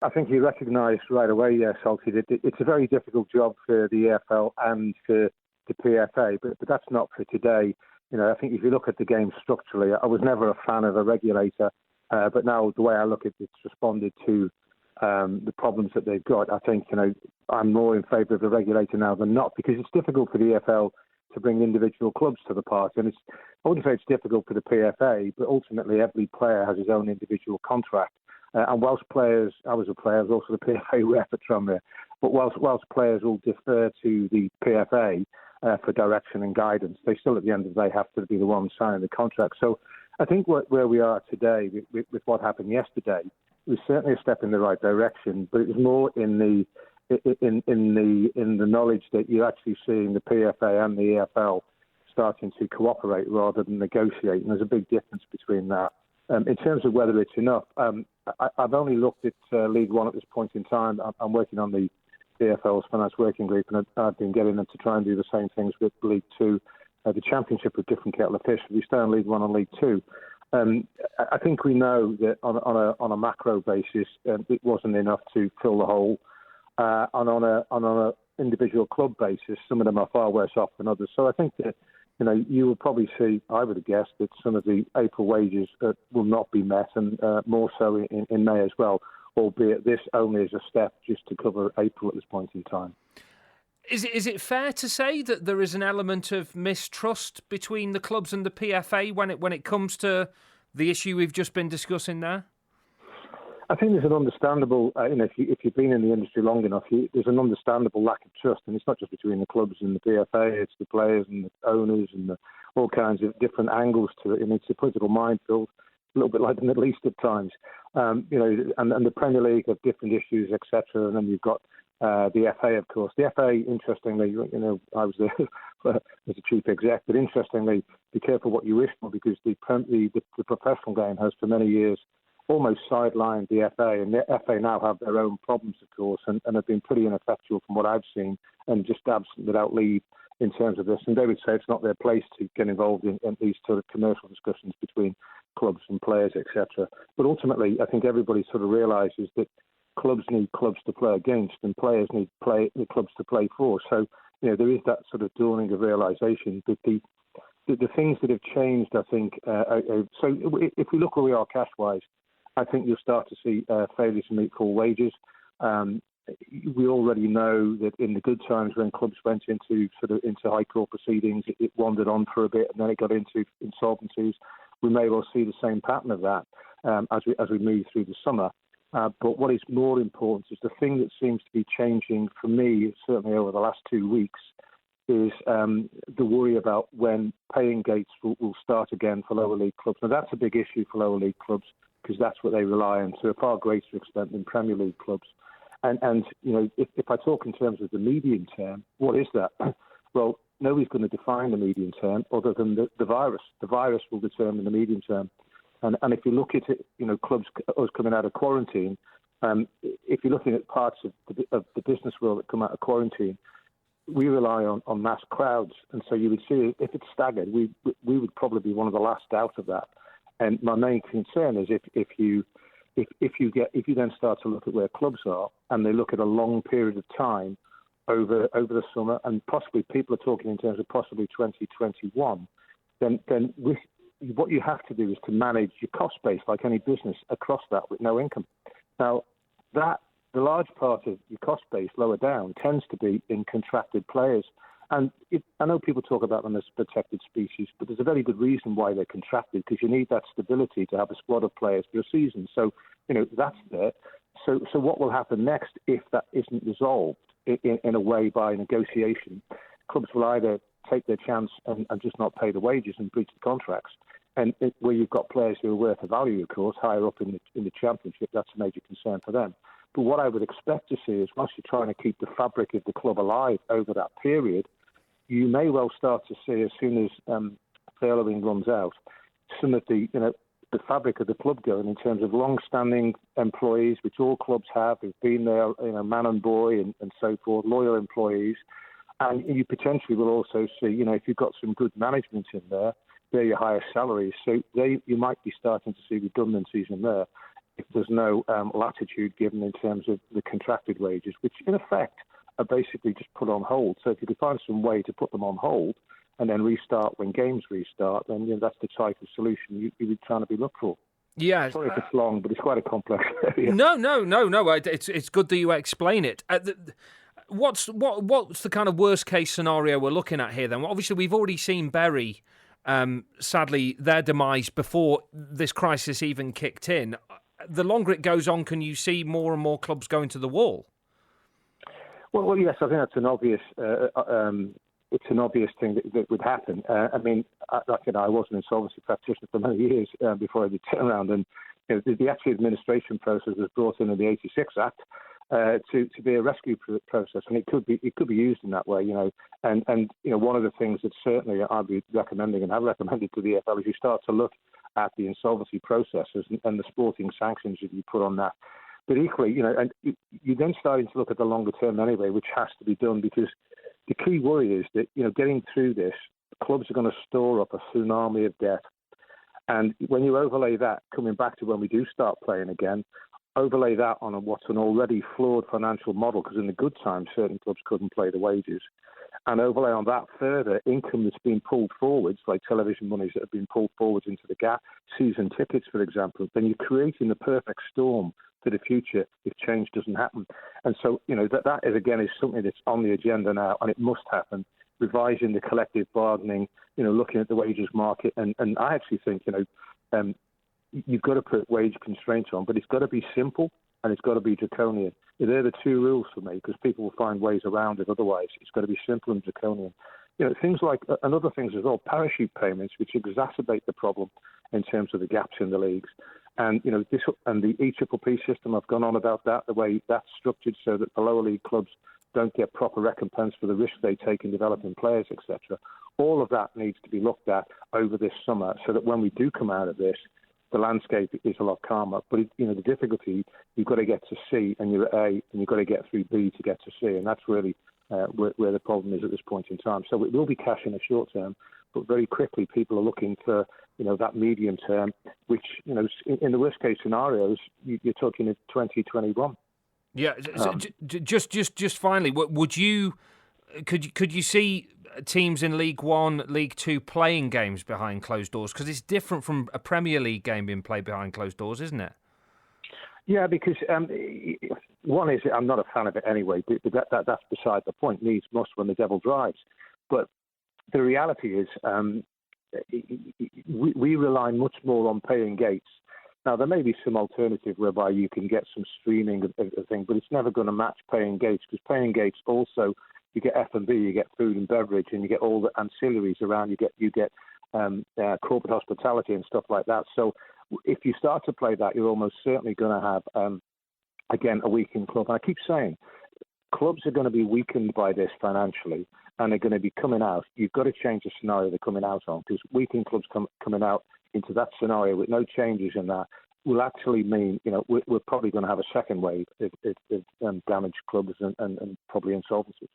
I think you recognised right away, Salty, that it's a very difficult job for the EFL and for the PFA, but that's not for today. I think if you look at the game structurally, I was never a fan of a regulator, but now the way I look at it, it's responded to the problems that they've got. I think, I'm more in favour of a regulator now than not, because it's difficult for the EFL to bring individual clubs to the party. And I wouldn't say it's difficult for the PFA, but ultimately every player has his own individual contract. And whilst players, I was a player, I was also the PFA rep at Tranmere, but whilst players will defer to the PFA for direction and guidance, they still at the end of the day have to be the ones signing the contract. So I think where we are today with what happened yesterday was certainly a step in the right direction, but it was more in the knowledge that you're actually seeing the PFA and the EFL starting to cooperate rather than negotiate, and there's a big difference between that. In terms of whether it's enough, I've only looked at League One at this point in time. I'm working on the EFL's finance working group, and I've been getting them to try and do the same things with League Two. The Championship with different kettle of fish. We stay on League One and League Two. I think we know that on a macro basis, it wasn't enough to fill the hole. And on an individual club basis, some of them are far worse off than others. So I think that you will probably see, I would have guessed, that some of the April wages will not be met, and more so in May as well, albeit this only is a step just to cover April at this point in time. Is it fair to say that there is an element of mistrust between the clubs and the PFA when it comes to the issue we've just been discussing there? I think there's an understandable, if you've been in the industry long enough, there's an understandable lack of trust, and it's not just between the clubs and the PFA, it's the players and the owners and all kinds of different angles to it. It's a political minefield, a little bit like the Middle East at times. And the Premier League have different issues, etc. And then you've got the FA, of course. The FA, interestingly, I was there as a chief exec, but interestingly, be careful what you wish for, because the professional game has for many years almost sidelined the FA, and the FA now have their own problems, of course, and have been pretty ineffectual from what I've seen, and just absent without lead in terms of this. And they would say it's not their place to get involved in these sort of commercial discussions between clubs and players, etc. But ultimately, I think everybody sort of realises that clubs need clubs to play against, and players need clubs to play for. So, there is that sort of dawning of realisation. But the things that have changed, I think, so if we look where we are cash-wise, I think you'll start to see failure to meet full wages. We already know that in the good times when clubs went into high court proceedings, it wandered on for a bit, and then it got into insolvencies. We may well see the same pattern of that as we move through the summer. But what is more important is the thing that seems to be changing for me, certainly over the last 2 weeks, is the worry about when paying gates will start again for lower league clubs. Now, that's a big issue for lower league clubs, because that's what they rely on to a far greater extent than Premier League clubs. And if I talk in terms of the medium term, what is that? Well, nobody's going to define the medium term other than the virus. The virus will determine the medium term. And if you look at it, clubs, us coming out of quarantine, if you're looking at parts of the business world that come out of quarantine, we rely on mass crowds. And so you would see, if it's staggered, we would probably be one of the last out of that. And my main concern is if you then start to look at where clubs are, and they look at a long period of time over the summer, and possibly people are talking in terms of possibly 2021, then what you have to do is to manage your cost base like any business across that with no income. Now, the large part of your cost base lower down tends to be in contracted players. And I know people talk about them as protected species, but there's a very good reason why they're contracted, because you need that stability to have a squad of players for a season. So, that's there. So what will happen next if that isn't resolved in a way by negotiation? Clubs will either take their chance and just not pay the wages and breach the contracts. And where you've got players who are worth a value, of course, higher up in the Championship, that's a major concern for them. But what I would expect to see is, once you're trying to keep the fabric of the club alive over that period, you may well start to see, as soon as furloughing runs out, some of the fabric of the club going, in terms of long-standing employees, which all clubs have, who've been there, man and boy and so forth, loyal employees. And you potentially will also see, if you've got some good management in there, they're your highest salaries. So you might be starting to see redundancies in there. if there's no latitude given in terms of the contracted wages, which in effect are basically just put on hold. So if you could find some way to put them on hold and then restart when games restart, then that's the type of solution you would trying to be looked for. Yeah. Sorry if it's long, but it's quite a complex area. No. It's good that you explain it. What's the kind of worst case scenario we're looking at here then? Well, obviously, we've already seen Bury, sadly, their demise before this crisis even kicked in. The longer it goes on, can you see more and more clubs going to the wall? Well, yes, I think that's an obvious. It's an obvious thing that would happen. I mean, I was an insolvency practitioner for many years before I did turnaround, and the actual administration process was brought in the '86 Act to be a rescue process, and it could be used in that way. And one of the things that certainly I'd be recommending and have recommended to the EFL is you start to look at the insolvency processes and the sporting sanctions that you put on that. But equally, and you're then starting to look at the longer term anyway, which has to be done, because the key worry is that, getting through this, clubs are going to store up a tsunami of debt. And when you overlay that, coming back to when we do start playing again, overlay that on what's an already flawed financial model, because in the good times, certain clubs couldn't pay the wages, and overlay on that further income that's been pulled forwards, like television monies that have been pulled forwards into the gap, season tickets, for example, then you're creating the perfect storm for the future if change doesn't happen. And so, that is, again, is something that's on the agenda now, and it must happen. Revising the collective bargaining, looking at the wages market. And I actually think, you've got to put wage constraints on, but it's got to be simple and it's got to be draconian. They're the two rules for me, because people will find ways around it otherwise. It's got to be simple and draconian. Things like, and other things as well, parachute payments, which exacerbate the problem in terms of the gaps in the leagues. And, this and the EPPP system, I've gone on about that, the way that's structured so that the lower league clubs don't get proper recompense for the risk they take in developing players, etc. All of that needs to be looked at over this summer so that when we do come out of this, the landscape is a lot calmer. But, the difficulty, you've got to get to C and you're at A, and you've got to get through B to get to C. And that's really where the problem is at this point in time. So it will be cash in the short term, but very quickly people are looking for, that medium term, which, in the worst case scenarios, you're talking of 2021. Yeah. Just finally, could you see teams in League One, League Two playing games behind closed doors? Because it's different from a Premier League game being played behind closed doors, isn't it? Yeah, because one is, I'm not a fan of it anyway, but that's beside the point. Needs must when the devil drives. But the reality is, we rely much more on paying gates. Now, there may be some alternative whereby you can get some streaming of thing, but it's never going to match paying gates, because paying gates also, you get F&B, you get food and beverage, and you get all the ancillaries around. You get corporate hospitality and stuff like that. So if you start to play that, you're almost certainly going to have, again, a weakened club. And I keep saying, clubs are going to be weakened by this financially, and they're going to be coming out. You've got to change the scenario they're coming out on, because weakened clubs coming out into that scenario with no changes in that will actually mean, we're probably going to have a second wave of damaged clubs and probably insolvencies.